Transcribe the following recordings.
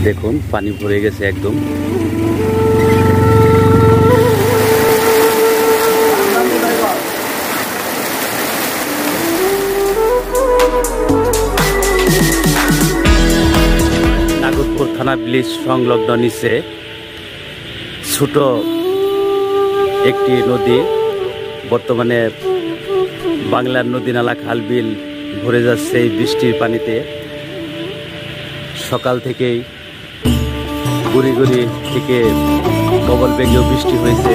দেখুন পানি ভরে গেছে একদম। নাগরপুর থানা ব্রিজ সংলগ্ন নিচে ছোট একটি নদী, বর্তমানে বাংলার নদী নালা খাল বিল ভরে যাচ্ছে এই বৃষ্টির পানিতে। সকাল থেকেই গুড়ি গুড়ি থেকে প্রবল বেগেও বৃষ্টি হয়েছে।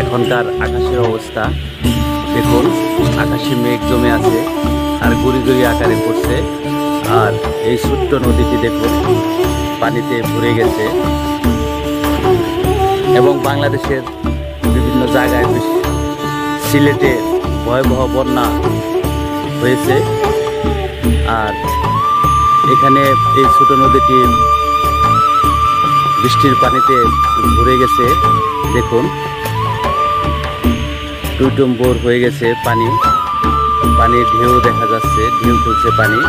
এখনকার আকাশের অবস্থা দেখুন, আকাশে মেঘ জমে আছে আর গুড়ি গুড়ি আকারে পড়ছে। আর এই ছোট্ট নদীটি দেখুন পানিতে ভরে গেছে এবং বাংলাদেশের বিভিন্ন জায়গায়, সিলেটে ভয়াবহ বন্যা হয়েছে। আর এখানে এই ছোট নদীটি বৃষ্টির পানিতে ভরে গেছে। দেখুন টুইটুম্বর হয়ে গেছে পানি, পানির ঢেউ দেখা যাচ্ছে, ঢেউ তুলছে পানি।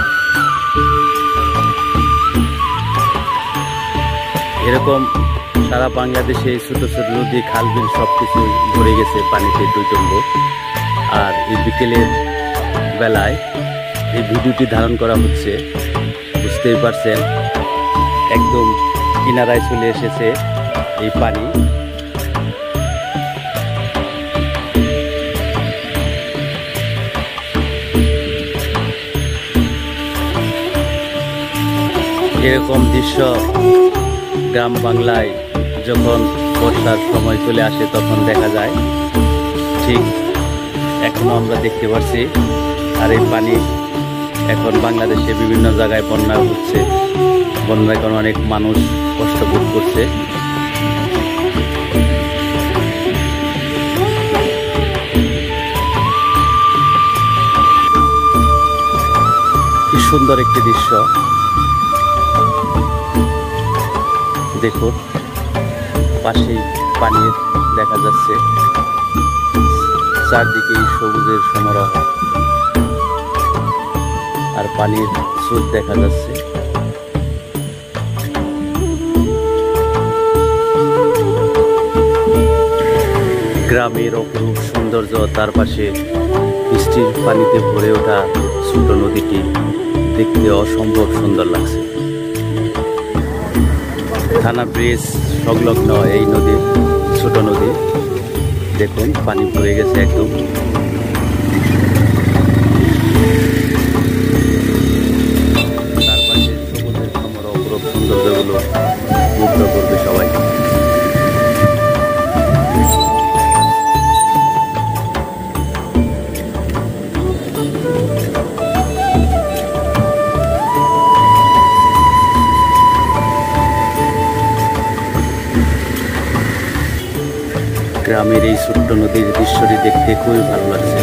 এরকম সারা বাংলাদেশে ছোট ছোট নদী খাল বিল সবকিছু ভরে গেছে পানিতে টুইটুম্বর। আর এই বিকেলের বেলায় এই ভিডিওটি ধারণ করা হচ্ছে, বুঝতেই পারছেন একদম কিনারায় চলে এসেছে এই পানি। এরকম দৃশ্য গ্রাম বাংলায় যখন বর্ষার সময় চলে আসে তখন দেখা যায়, ঠিক এখনো আমরা দেখতে পাচ্ছি। আর এই পানি এখন বাংলাদেশে বিভিন্ন জায়গায় বন্যা হচ্ছে, বন্যায় কারণে অনেক মানুষ কষ্ট ভোগ করছে। কি সুন্দর একটি দৃশ্য দেখুন, পাশেই পানি দেখা যাচ্ছে, চারদিকেই সবুজের সমারোহ আর পানির স্রোত দেখা যাচ্ছে। গ্রামের অপরূপ সৌন্দর্য, তার পাশে বৃষ্টির পানিতে ভরে ওঠা ছোট নদীটি দেখতে অসম্ভব সুন্দর লাগছে। থানা ব্রিজ সংলগ্ন এই নদী, ছোট নদী দেখুন পানি ভরে গেছে একদম। তার পাশে সবুজের সমারোহ, অপরূপ সৌন্দর্যগুলো মুগ্ধ করবে সবাই। গ্রামের এই ছোট্ট নদীর দৃশ্যটি দেখতে খুবই ভালো লাগছে।